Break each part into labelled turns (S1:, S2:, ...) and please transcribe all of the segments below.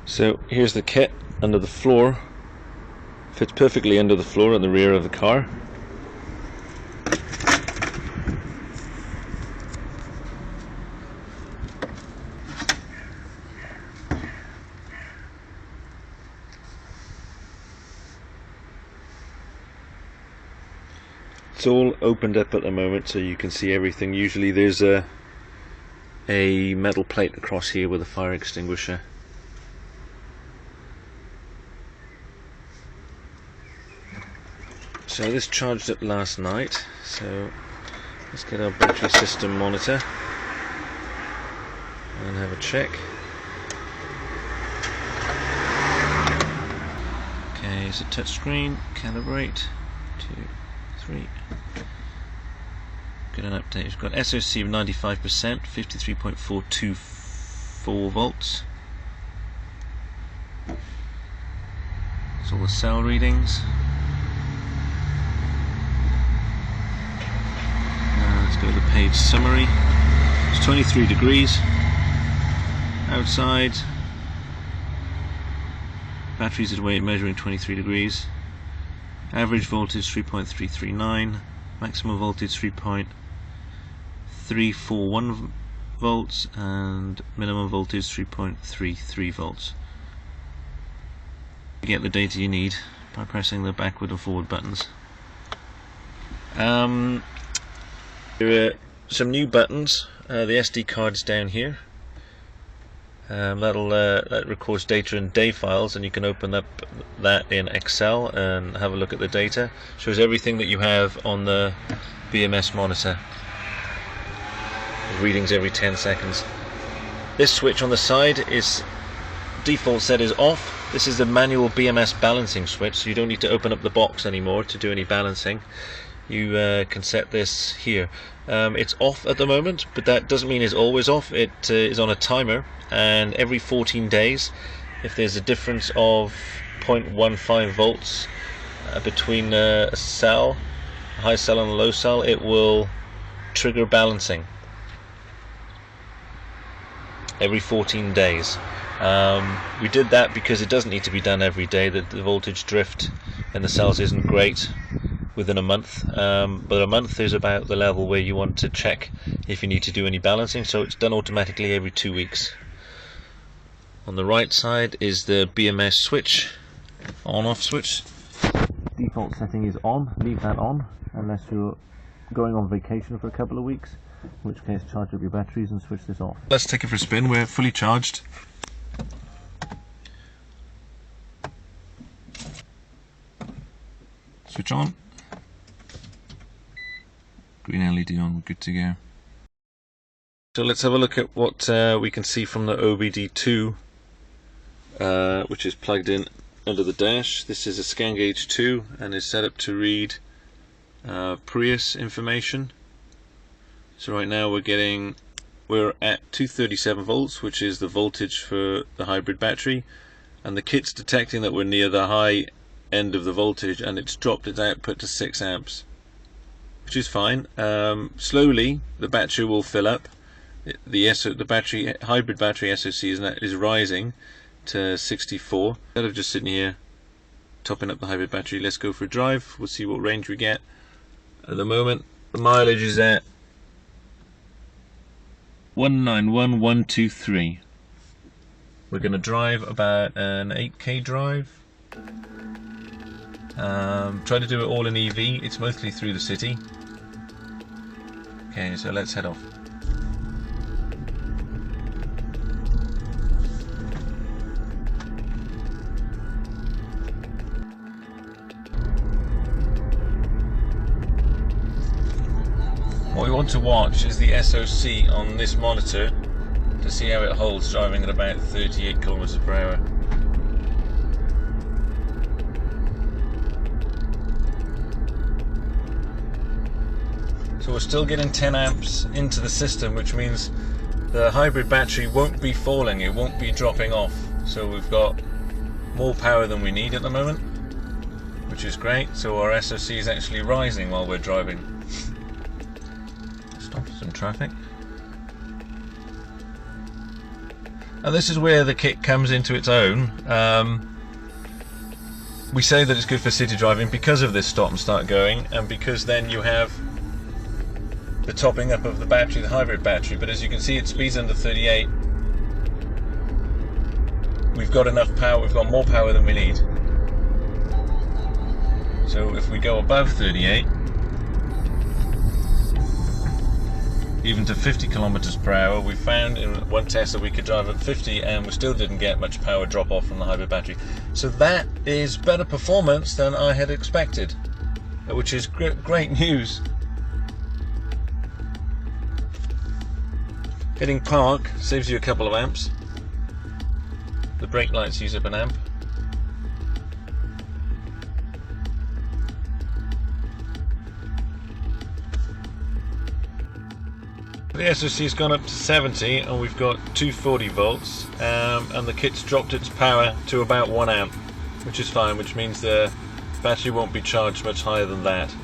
S1: So here's the kit under the floor. Fits perfectly under the floor at the rear of the car. It's all opened up at the moment so you can see everything. Usually there's a metal plate across here with a fire extinguisher. So this charged up last night, so let's get our battery system monitor and have a check. Okay, it's a touch screen, calibrate, 2, 3. Get an update. We've got SOC of 95%, 53.424 volts. That's all the cell readings. Let's go to the page summary. It's 23 degrees outside. Batteries at weight measuring 23 degrees. Average voltage 3.339. Maximum voltage 3.341 volts, and minimum voltage 3.33 volts. You get the data you need by pressing the backward and forward buttons. There are some new buttons. The SD card's down here. That records data in DAV files, and you can open up that in Excel and have a look at the data. Shows everything that you have on the BMS monitor. Readings every 10 seconds. This switch on the side is default set is off. This is the manual BMS balancing switch, so you don't need to open up the box anymore to do any balancing. You can set this here. It's off at the moment, but that doesn't mean it's always off. It is on a timer, and every 14 days, if there's a difference of 0.15 volts between a high cell and a low cell, it will trigger balancing every 14 days. We did that because it doesn't need to be done every day. The voltage drift in the cells isn't great within a month, but a month is about the level where you want to check if you need to do any balancing, so it's done automatically every 2 weeks. On the right side is the BMS switch, on-off switch. Default setting is on. Leave that on unless you're going on vacation for a couple of weeks, in which case charge up your batteries and switch this off. Let's take it for a spin. We're fully charged. Switch on. Green LED on, good to go. So let's have a look at what we can see from the OBD2, which is plugged in under the dash. This is a scan gauge 2 and is set up to read Prius information. So right now we're at 237 volts, which is the voltage for the hybrid battery, and the kit's detecting that we're near the high end of the voltage, and it's dropped its output to 6 amps, which is fine. Slowly the battery will fill up. The hybrid battery SOC is rising to 64. Instead of just sitting here topping up the hybrid battery, let's go for a drive. We'll see what range we get. At the moment the mileage is at 191,123. We're going to drive about an 8k drive. Try to do it all in EV. It's mostly through the city. Okay, so let's head off. What we want to watch is the SOC on this monitor to see how it holds driving at about 38 kilometers per hour. So we're still getting 10 amps into the system, which means the hybrid battery won't be falling, it won't be dropping off. So we've got more power than we need at the moment, which is great. So our SOC is actually rising while we're driving. Stop some traffic. And this is where the kit comes into its own. We say that it's good for city driving because of this stop and start going, and because then you have the topping up of the battery, the hybrid battery. But as you can see, it speeds under 38. We've got enough power, we've got more power than we need. So if we go above 38, even to 50 kilometers per hour, we found in one test that we could drive at 50 and we still didn't get much power drop off from the hybrid battery. So that is better performance than I had expected, which is great news. Hitting park saves you a couple of amps. The brake lights use up an amp. The SoC has gone up to 70 and we've got 240 volts, and the kit's dropped its power to about 1 amp, which is fine, which means the battery won't be charged much higher than that.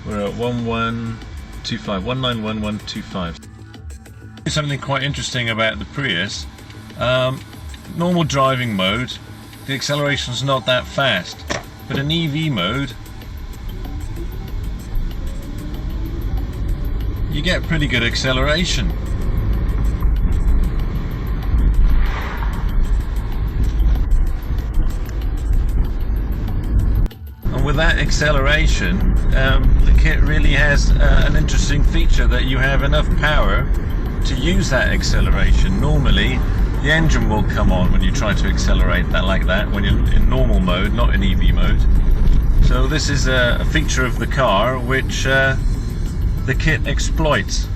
S1: We're at 191125. Something quite interesting about the Prius. Normal driving mode, the acceleration's not that fast, but in EV mode you get pretty good acceleration. And with that acceleration, the kit really has an interesting feature that you have enough power to use that acceleration. Normally the engine will come on when you try to accelerate that like that when you're in normal mode, not in EV mode. So this is a feature of the car which the kit exploits.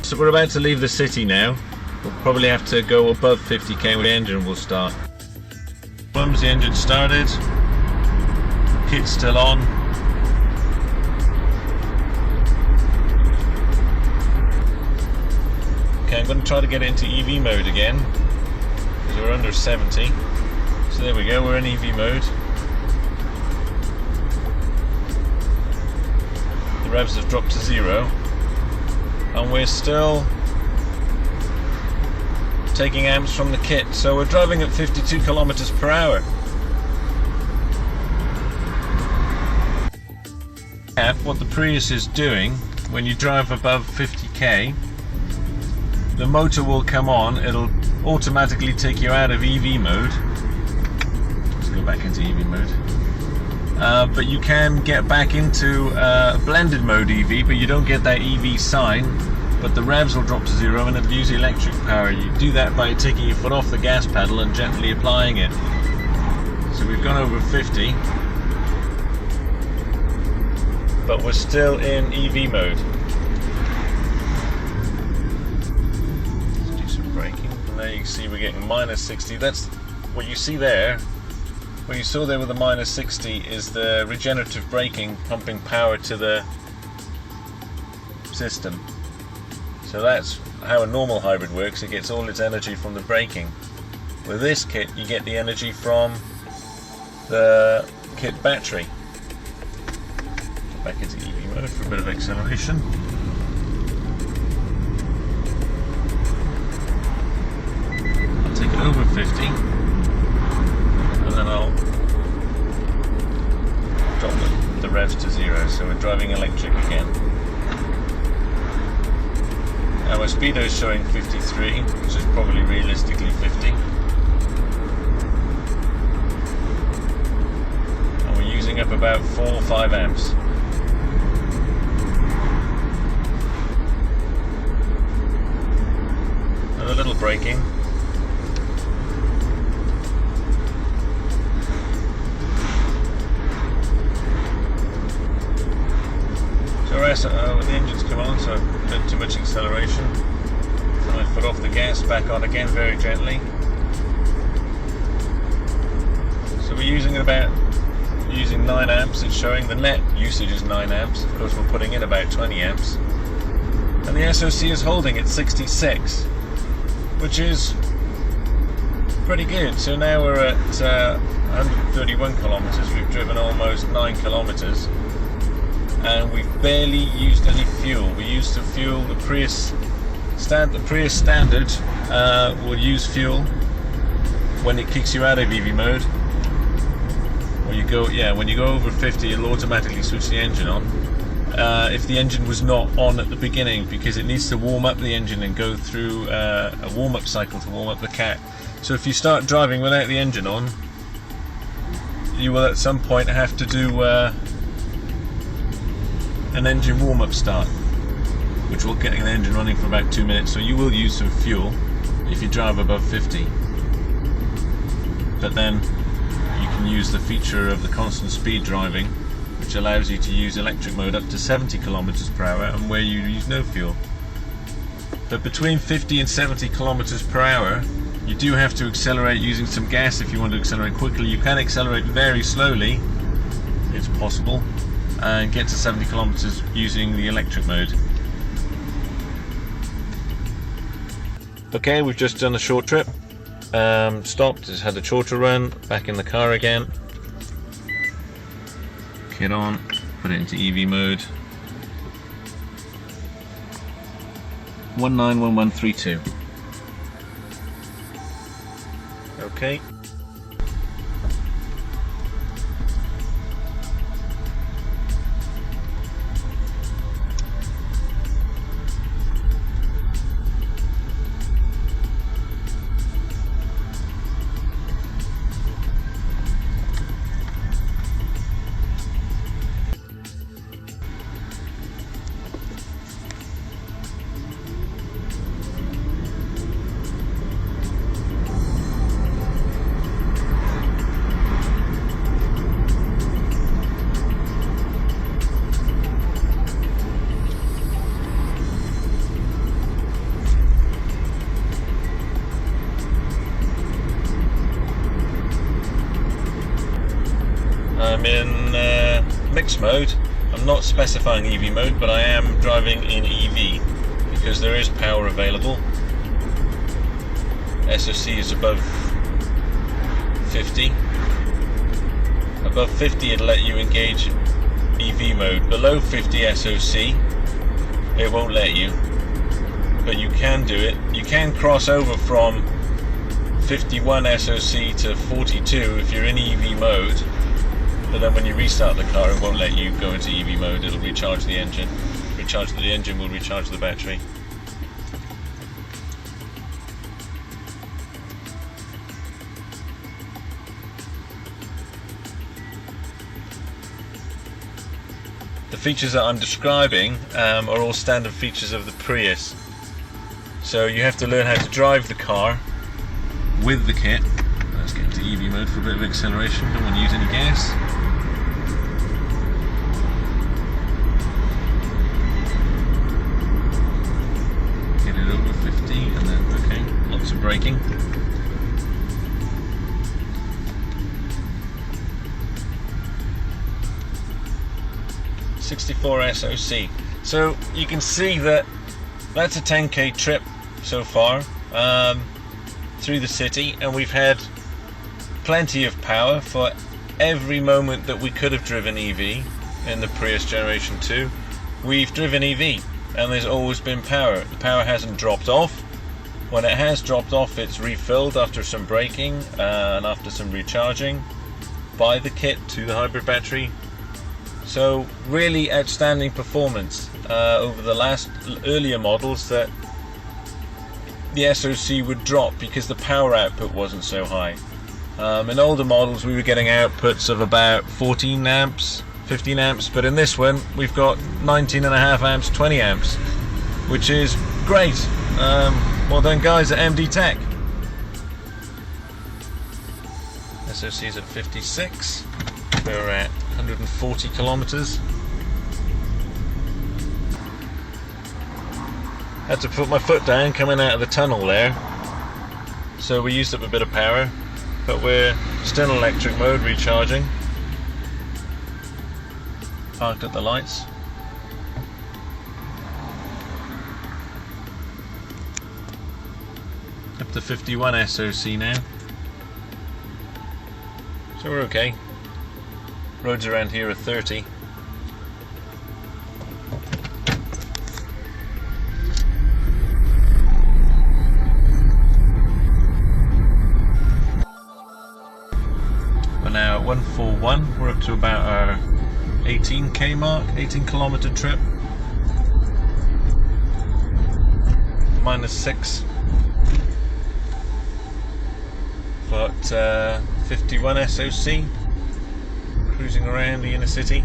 S1: So we're about to leave the city now. We'll probably have to go above 50k when the engine will start. Once the engine started, kit's still on. Okay, I'm going to try to get it into EV mode again because we're under 70. So there we go, we're in EV mode. Revs have dropped to 0 and we're still taking amps from the kit, so we're driving at 52 kilometers per hour. What the Prius is doing when you drive above 50k, the motor will come on, it'll automatically take you out of EV mode. Let's go back into EV mode. But you can get back into blended mode EV, but you don't get that EV sign, but the revs will drop to 0 and it'll use electric power. You do that by taking your foot off the gas pedal and gently applying it. So we've gone over 50, but we're still in EV mode. Let's do some braking. And there you can see we're getting minus 60. That's what you see there. What you saw there with the minus 60 is the regenerative braking pumping power to the system. So that's how a normal hybrid works. It gets all its energy from the braking. With this kit you get the energy from the kit battery. Back into EV mode for a bit of acceleration. I'll take it over 50. And then I'll drop the revs to 0, so we're driving electric again. Now my speedo is showing 53, which is probably realistically 50. And we're using up about 4 or 5 amps. And a little braking. The engine's come on, so a bit too much acceleration. And I put off the gas, back on again very gently. So we're using 9 amps. It's showing the net usage is 9 amps. Of course we're putting in about 20 amps. And the SoC is holding at 66, which is pretty good. So now we're at 131 kilometers. We've driven almost 9 kilometers. and we've barely used any fuel. We used to fuel the Prius Standard will use fuel when it kicks you out of EV mode. When you go over 50, it'll automatically switch the engine on. If the engine was not on at the beginning, because it needs to warm up the engine and go through a warm-up cycle to warm up the cat. So if you start driving without the engine on, you will at some point have to do an engine warm-up start, which will get an engine running for about 2 minutes. So you will use some fuel if you drive above 50. But then you can use the feature of the constant speed driving, which allows you to use electric mode up to 70 kilometers per hour, and where you use no fuel. But between 50 and 70 kilometers per hour, you do have to accelerate using some gas if you want to accelerate quickly. You can accelerate very slowly, it's possible, and get to 70 kilometers using the electric mode. Okay, we've just done a short trip. Stopped, just had a shorter run, back in the car again. Kit on, put it into EV mode. 191132. Okay. I'm in mixed mode. I'm not specifying EV mode, but I am driving in EV because there is power available. SoC is above 50. Above 50 it'll let you engage EV mode. Below 50 SoC it won't let you, but you can do it. You can cross over from 51 SoC to 42 if you're in EV mode. But then when you restart the car, it won't let you go into EV mode. It'll recharge the engine. The engine will recharge the battery. The features that I'm describing are all standard features of the Prius. So you have to learn how to drive the car with the kit. Let's get into EV mode for a bit of acceleration. Don't want to use any gas. Braking. 64 SoC. So you can see that that's a 10k trip so far through the city, and we've had plenty of power for every moment that we could have driven EV in the Prius Generation 2. We've driven EV and there's always been power. The power hasn't dropped off. When it has dropped off, it's refilled after some braking and after some recharging by the kit to the hybrid battery. So really outstanding performance over the last earlier models that the SoC would drop because the power output wasn't so high. In older models we were getting outputs of about 14 amps, 15 amps, but in this one we've got 19.5 amps, 20 amps, which is great. Well done guys at MD-Tech. SoC is at 56, we're at 140 kilometers. Had to put my foot down coming out of the tunnel there, so we used up a bit of power, but we're still in electric mode, recharging. Parked at the lights. Up to 51 SoC now, so we're okay. Roads around here are 30. about 141. We're up to about our 18k mark, 18 kilometer trip. -6. Got 51 SOC. Cruising around the inner city.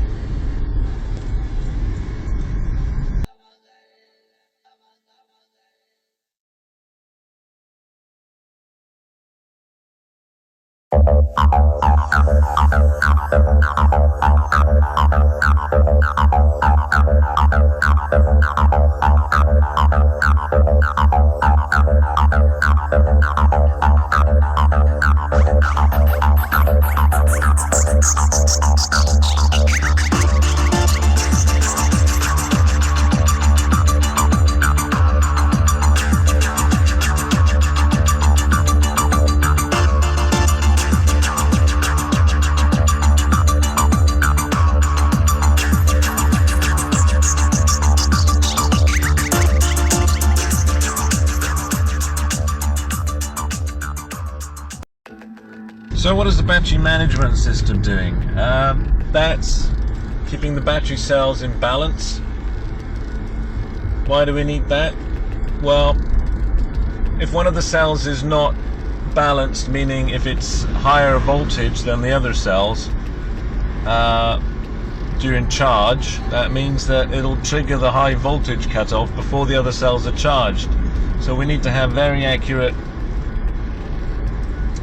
S1: So what is the battery management system doing? That's keeping the battery cells in balance. Why do we need that? Well, if one of the cells is not balanced, meaning if it's higher voltage than the other cells during charge, that means that it'll trigger the high voltage cutoff before the other cells are charged. So we need to have very accurate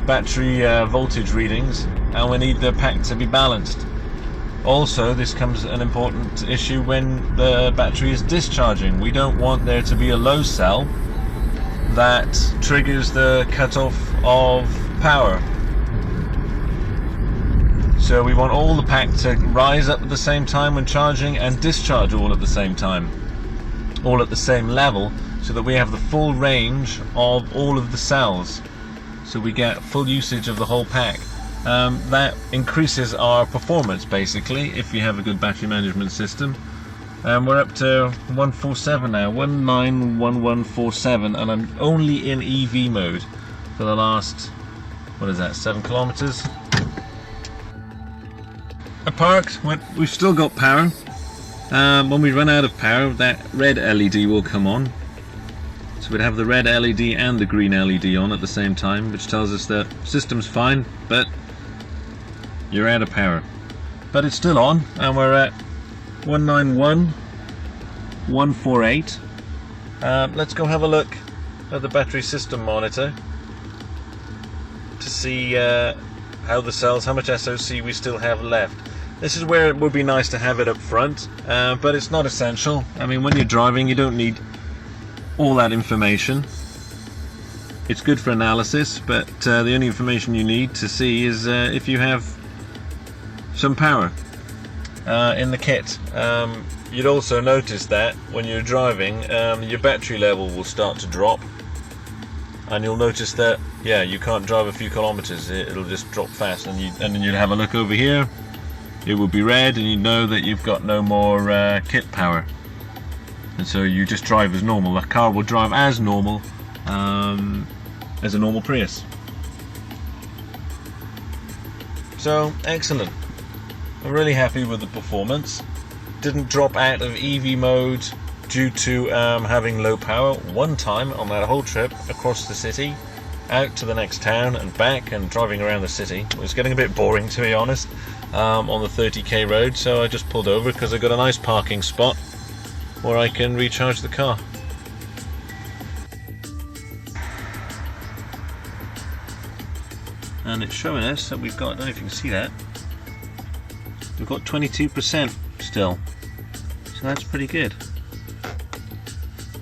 S1: battery voltage readings, and we need the pack to be balanced. Also, this comes an important issue when the battery is discharging. We don't want there to be a low cell that triggers the cutoff of power. So we want all the pack to rise up at the same time when charging and discharge all at the same time, all at the same level, so that we have the full range of all of the cells. So we get full usage of the whole pack. That increases our performance basically if you have a good battery management system. We're up to 147 now, 191147, and I'm only in EV mode for the last, what is that, 7 kilometers? I parked, we've still got power. When we run out of power, that red LED will come on. So we'd have the red LED and the green LED on at the same time, which tells us that system's fine, but you're out of power. But it's still on, and we're at 191148. Let's go have a look at the battery system monitor to see how the cells, how much SOC we still have left. This is where it would be nice to have it up front, but it's not essential. I mean, when you're driving, you don't need all that information. It's good for analysis, but the only information you need to see is if you have some power in the kit. You'd also notice that when you're driving, your battery level will start to drop, and you'll notice that, yeah, you can't drive a few kilometers, it'll just drop fast, and then you'd have a look over here, it will be red, and you know that you've got no more kit power. And so you just drive as normal. The car will drive as normal as a normal Prius. So, excellent. I'm really happy with the performance. Didn't drop out of EV mode due to having low power one time on that whole trip across the city, out to the next town and back, and driving around the city. It was getting a bit boring, to be honest, on the 30k road, so I just pulled over because I got a nice parking spot where I can recharge the car. And it's showing us that we've got, I don't know if you can see that, we've got 22% still, so that's pretty good.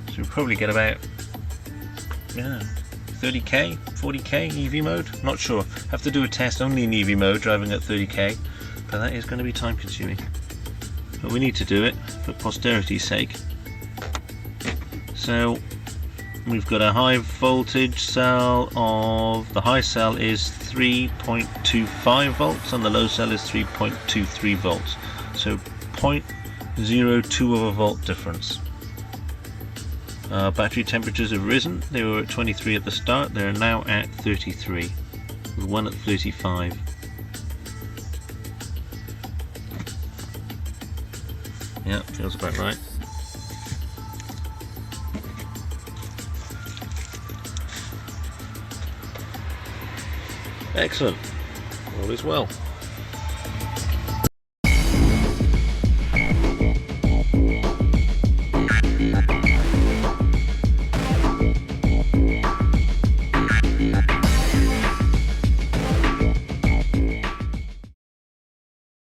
S1: So we'll probably get about 30k, 40k EV mode, not sure. Have to do a test only in EV mode, driving at 30k, but that is going to be time consuming. But we need to do it for posterity's sake. So we've got a high voltage cell of, the high cell is 3.25 volts and the low cell is 3.23 volts. So 0.02 of a volt difference. Battery temperatures have risen. They were at 23 at the start, they're now at 33, with one at 35. Yeah, feels about right. Excellent. All is well.